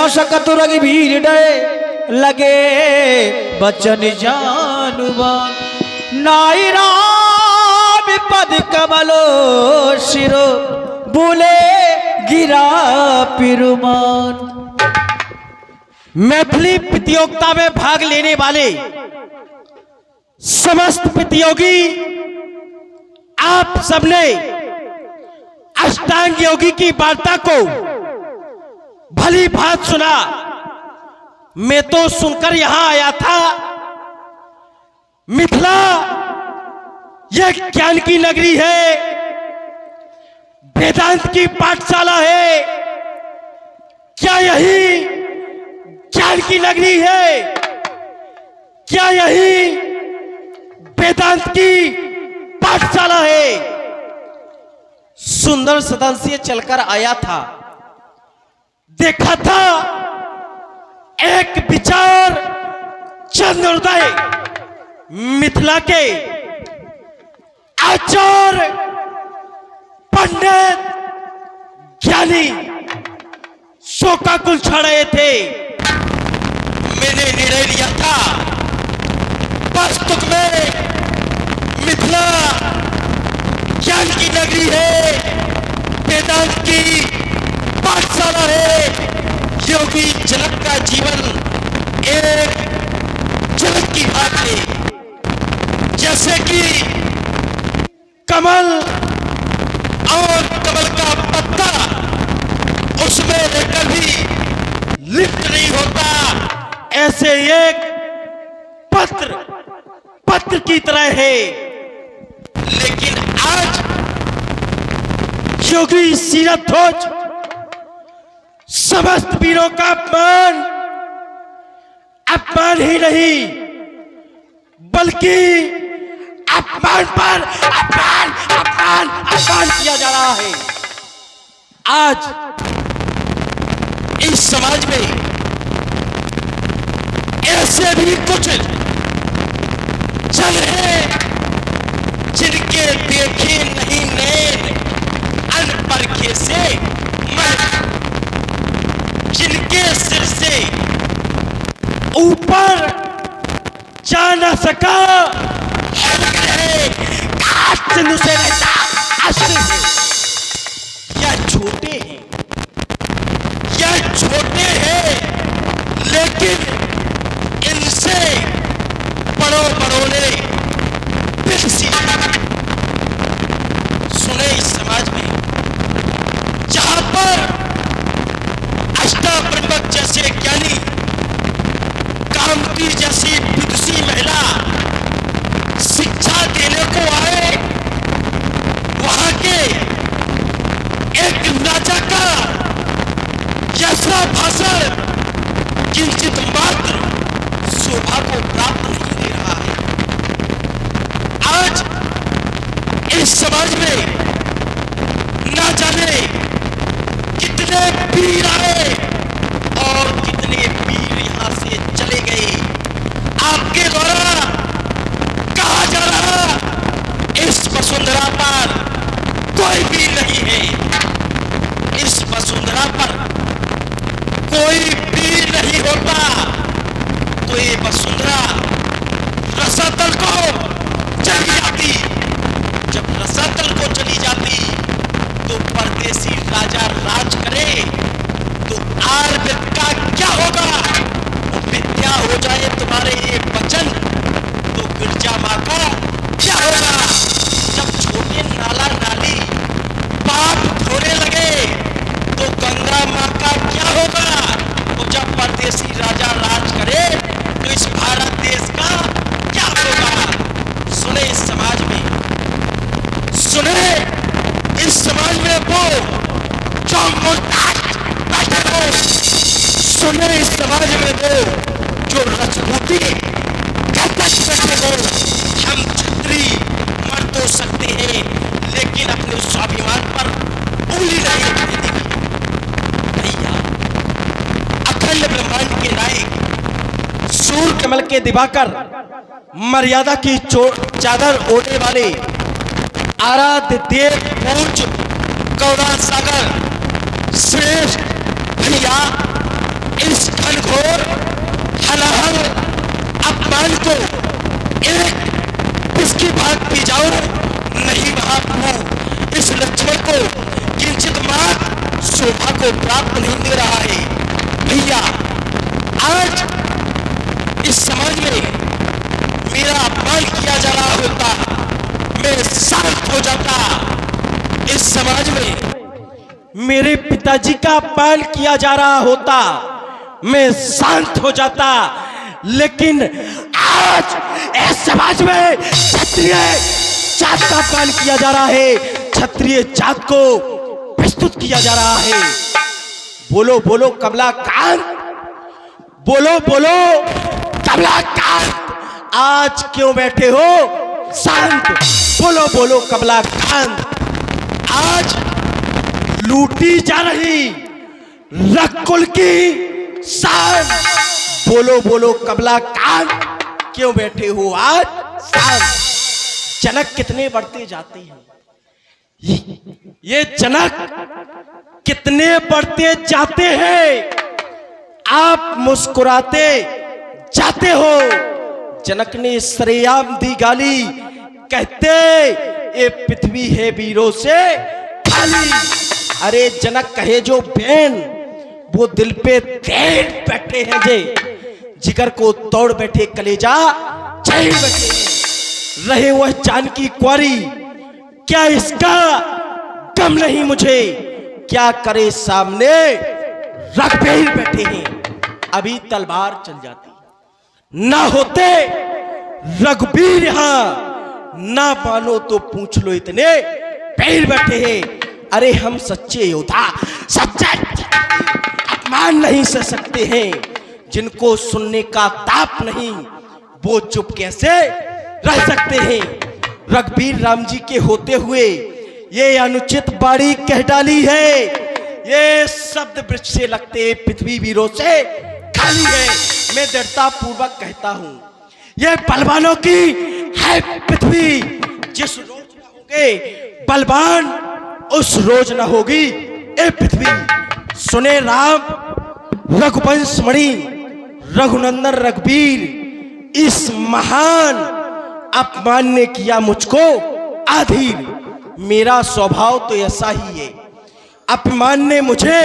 न सकत रघुवीर डे लगे बचन जानुबान नाई राम पद कमलो शिरो बोले गिरा पिरुमान। मैथिली प्रतियोगिता में भाग लेने वाले समस्त प्रतियोगी आप सबने अष्टांग योगी की वार्ता को भली भांति सुना। मैं तो सुनकर यहां आया था। मिथिला यह ज्ञान की नगरी है, वेदांत की पाठशाला है। क्या यही ज्ञान की नगरी है? क्या यही वेदांत की पाठशाला है? सुंदर सदन से चलकर आया था, देखा था एक विचार चंद्रोदय मिथिला के आचार्य पंडित ज्ञानी शोकाकुल छा रहे थे। मैंने निर्णय लिया था वास्तव में मिथिला ज्ञान की नगरी है, वेदांत की पाठशाला है। योगी जनक का जीवन एक जनक की बात है। जैसे कि कमल और कमल का पत्ता उसमें लेकर भी लिप्त नहीं होता, ऐसे एक पत्र की तरह है। लेकिन आज योगी सीरत ध्वज समस्त वीरों का अपमान ही नहीं बल्कि अपमान पर अपमान किया जा रहा है। आज इस समाज में ऐसे भी कुछ चल रहे जिनके देखे नहीं नैन अनपरखे से मन, जिनके सिर से ऊपर जा न सका से या छोटे हैं लेकिन इनसे बड़ों ने सुने इस समाज में जहां पर अष्टाब्रह्मक जैसे ज्ञानी, कामती जैसी विदुषी महिला शिक्षा देने को आए, वहां के एक राजा का जैसा भाषण किंचित मात्र शोभा को प्राप्त नहीं दे रहा है। आज इस समाज में ना जाने कितने वीर आए और कितने वीर यहां से चले गए। आपके द्वारा कहा जा रहा इस वसुंधरा पर कोई भी नहीं है, इस वसुंधरा पर कोई वीर नहीं होता, तो ये वसुंधरा रसातल को चली जाती। जब रसातल को चली जाती तो परदेसी राजा राज करे तो आर्य का क्या होगा? विद्या हो जाए तुम्हारे ये वचन तो गिरजा मां का क्या होगा? जब छोटे नाला नाली पाप धोने लगे तो गंगा मां का क्या होगा? तो जब परदेसी राजा राज करे तो इस भारत देश का क्या होगा? सुने इस समाज में, सुने इस समाज में वो जो मुर्ताद बैठे हो, सुने इस समाज में वो जो राजपूती बैठे हो। हम छत्री मर तो सकते हैं लेकिन अपने स्वाभिमान पर उंगली नहीं उठने देंगे। भैया, अखंड ब्रह्मांड के नायक, सूर्य कमल के दिवाकर, मर्यादा की चादर ओढ़ने वाले आराध्य देव पूज्य गौड़ा सागर श्रेष्ठ भैया घनघोर हलाहल अपमान को एक किसकी भाग पी जाओ, नहीं महाप्रभु इस लक्ष्मण को किंचित मात्र शोभा को प्राप्त नहीं दे रहा है। भैया आज इस समाज में मेरा अपमान किया जा रहा होता, मैं शांत हो जाता। इस समाज में मेरे पिताजी का अपमान किया जा रहा होता, मैं शांत हो जाता। लेकिन आज इस समाज में क्षत्रिय जात का अपमान किया जा रहा है, क्षत्रिय जात को प्रस्तुत किया जा रहा है। बोलो बोलो कमलाकांत, बोलो बोलो कमलाकांत, आज क्यों बैठे हो शांत? बोलो बोलो कमलाकांत, आज लूटी जा रही रकुल की शान, बोलो बोलो कमलाकांत, क्यों बैठे हो आज शांत? जनक कितने बढ़ते जाते हैं, ये जनक कितने बढ़ते जाते हैं, आप मुस्कुराते जाते हो। जनक ने सरेआम दी गाली, कहते ये पृथ्वी है वीरों से खाली। अरे जनक कहे जो बहन, वो दिल पे तेड़ बैठे हैं जे, जिगर को तोड़ बैठे कलेजा चढ़ बैठे हैं। रहे वह जानकी कुंवारी, क्या इसका गम नहीं मुझे, क्या करे सामने रघुबीर बैठे हैं। अभी तलवार चल जाती, ना होते रघुबीर यहां, ना मानो तो पूछ लो इतने पैर बैठे हैं। अरे हम सच्चे योद्धा, सच्चा अपमान नहीं सह सकते हैं, जिनको सुनने का ताप नहीं, वो चुप कैसे रह सकते हैं। रघुबीर राम जी के होते हुए ये अनुचित बाड़ी कह डाली है, ये शब्द वृक्ष से लगते पृथ्वी वीरों से खाली है। मैं दृढ़ता पूर्वक कहता हूं, ये बलवानों की है पृथ्वी, जिस रोज न होगे बलवान उस रोज न होगी ए पृथ्वी। सुने राम रघुवंश मणि रघुनंदन रघुबीर, इस महान अपमान ने किया मुझको अधीर। मेरा स्वभाव तो ऐसा ही है, अपमान ने मुझे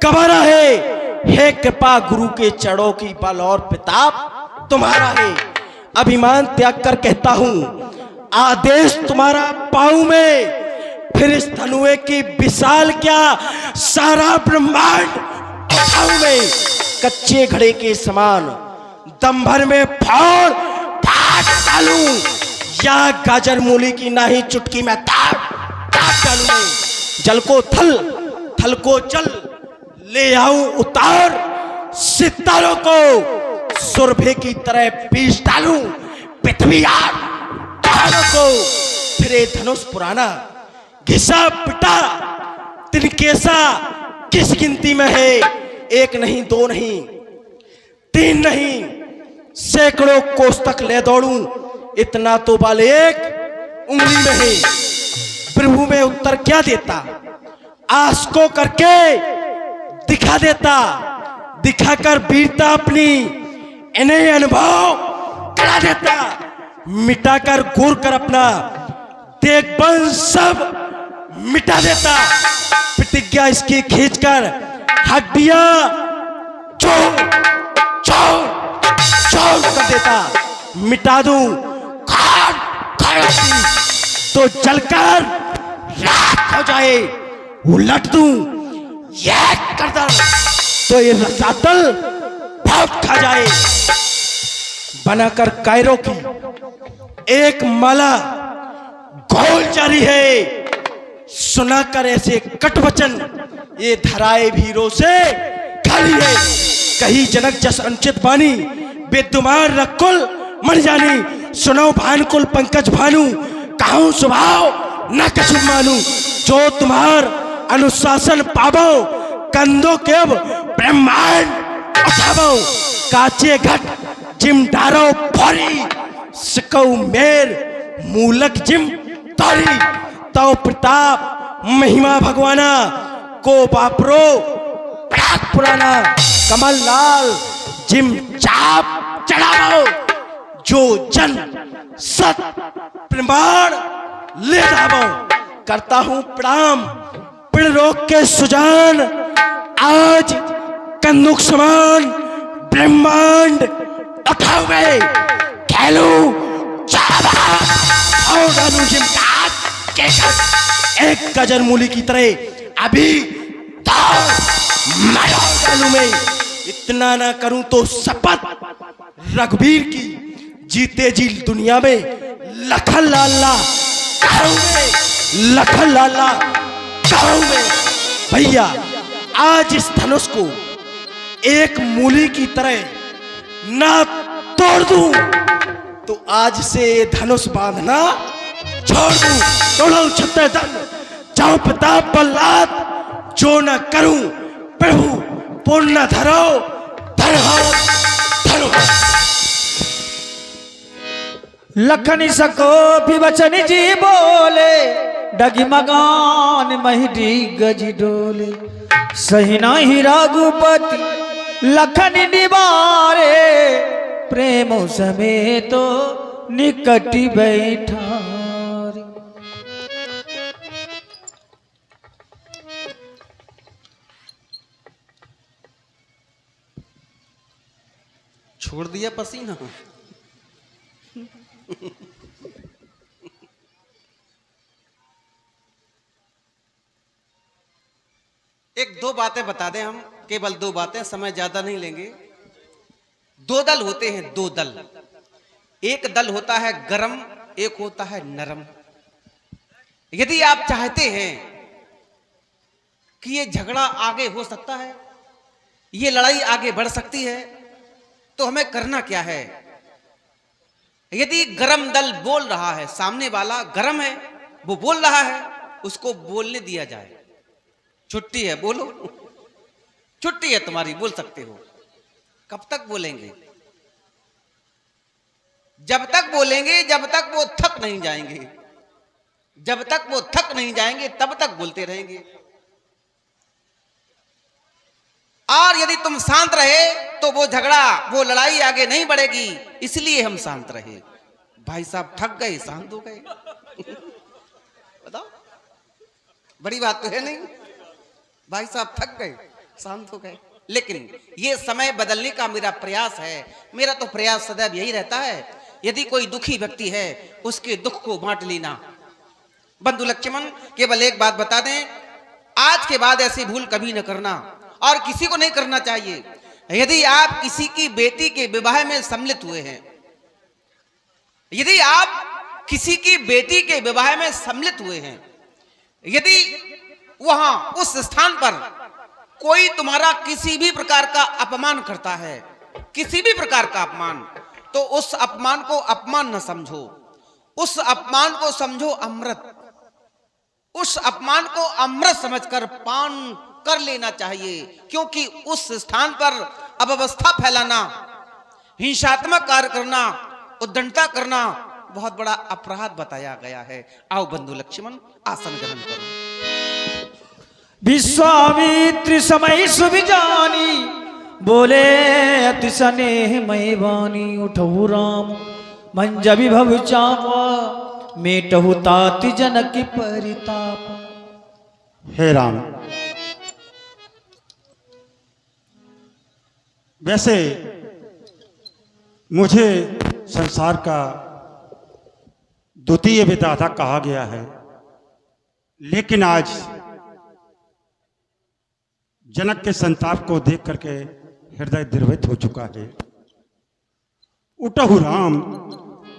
गंवारा है। हे कृपा गुरु के चरणों की बल और प्रताप तुम्हारा है। अभिमान त्याग कर कहता हूं, आदेश तुम्हारा पाऊं मैं, फिर इस धनुए की विशाल क्या सारा ब्रह्मांड उठाऊं मैं। कच्चे घड़े के समान दम भर में फाड़ डालूं, या गाजर मूली की नाही चुटकी में काट डालूं मैं। जल को थल, थल को जल ले आऊं उतार, सितारों को सुरभि की तरह पीस डालूं, पृथ्वी आग पहाड़ों को। फिर धनुष पुराना घिसा पिटा तिनकेसा किस गिनती में है, एक नहीं दो नहीं तीन नहीं, सैकड़ों कोस तक ले दौड़ूं, इतना तो बाल एक उंगली में है। प्रभु में उत्तर क्या देता, आस को करके दिखा देता, दिखाकर वीरता अपनी इन्हें अनुभव करा देता, मिटाकर घूर कर अपना देखबंद सब मिटा देता। प्रतिज्ञा इसकी खींचकर हड्डियां चौड़ चौड़ चौड़ कर देता, मिटा दूं खाड़ खाड़ तो जलकर राख हो जाए, उलट दूं ये करदर तो ये रसातल बहुत खा जाए। बनाकर कायरों की एक माला घोल जारी है, सुनाकर ऐसे कटवचन ये धराए भीरों से खाली है। कही जनक जस अंचित बानी, बेदुमार रकुल मर जानी, सुनो भानुकुल पंकज भानु, कहूं स्वभाव न कछु मानू। जो तुम्हार अनुशासन पावो, कंधों के अब ब्रह्मांड उठावो, काचे घट जिम डारो फोरी, सिकौ मेर मूलक जिम तोरी। तो प्रताप महिमा भगवाना को बापरो प्राग पुराना, कमल लाल जिम चाप चढ़ाओ, जो जन सत प्रमाण ले जाओ। करता हूं प्रणाम पिण रोग के सुजान, आज कन्दुक समान ब्रह्मांड उठाओ गए, खेलो और डालू जिम चाप के कर। एक गजर मूली की तरह अभी डालू में, इतना ना करूं तो शपथ रघुवीर की, जीते जी दुनिया में लखन लाला कहूंगे, लखन लाला कहूंगे। भैया आज इस धनुष को एक मूली की तरह ना तोड़ दूं तो आज से धनुष बांधना छोड़ दूं। तोड़ो छत्तर दंड जाओ प्रताप प्रहलाद, जो न करूं प्रभु पुण्य धरो धरो धरो। लखन सको भी वचन जी बोले, डगी मगान महिडी गज डोले। सही नहीं रघुपति लखन निवारे, प्रेम समेतो निकट बैठा। छोड़ दिया पसीना। एक दो बातें बता दें हम, केवल दो बातें, समय ज्यादा नहीं लेंगे। दो दल होते हैं, दो दल। एक दल होता है गरम, एक होता है नरम। यदि आप चाहते हैं कि ये झगड़ा आगे हो सकता है, ये लड़ाई आगे बढ़ सकती है, तो हमें करना क्या है? यदि गरम दल बोल रहा है, सामने वाला गरम है, वो बोल रहा है, उसको बोलने दिया जाए। छुट्टी है, बोलो, छुट्टी है तुम्हारी, बोल सकते हो। कब तक बोलेंगे? जब तक बोलेंगे जब तक वो थक नहीं जाएंगे। जब तक वो थक नहीं जाएंगे तब तक बोलते रहेंगे। और यदि तुम शांत रहे तो वो झगड़ा, वो लड़ाई आगे नहीं बढ़ेगी। इसलिए हम शांत रहे। भाई साहब थक गए, शांत हो गए। बताओ, बड़ी बात तो है नहीं। भाई साहब थक गए, शांत हो गए। लेकिन ये समय बदलने का मेरा प्रयास है। मेरा तो प्रयास सदैव यही रहता है, यदि कोई दुखी व्यक्ति है उसके दुख को बांट लेना। बंधु लक्ष्मण, केवल एक बात बता दें, आज के बाद ऐसी भूल कभी न करना, और किसी को नहीं करना चाहिए। यदि आप किसी की बेटी के विवाह में सम्मिलित हुए हैं, यदि आप किसी की बेटी के विवाह में सम्मिलित हुए हैं, यदि वहां उस स्थान पर कोई तुम्हारा किसी भी प्रकार का अपमान करता है, किसी भी प्रकार का अपमान, तो उस अपमान को अपमान न समझो, उस अपमान को समझो अमृत। उस अपमान को अमृत समझकर पान कर लेना चाहिए, क्योंकि उस स्थान पर अव्यवस्था फैलाना, हिंसात्मक कार्य करना, उद्दंडता करना बहुत बड़ा अपराध बताया गया है। आओ बंधु लक्ष्मण, आसन ग्रहण करो। विश्वामित्र समय सुविजानी, बोले अति स्नेह मय वाणी। उठहु राम मंज विभव चापा, मेटहु ताति जनक परिताप। हे राम, वैसे मुझे संसार का द्वितीय विधाता कहा गया है, लेकिन आज जनक के संताप को देख करके हृदय द्रवित हो चुका है। उठहु राम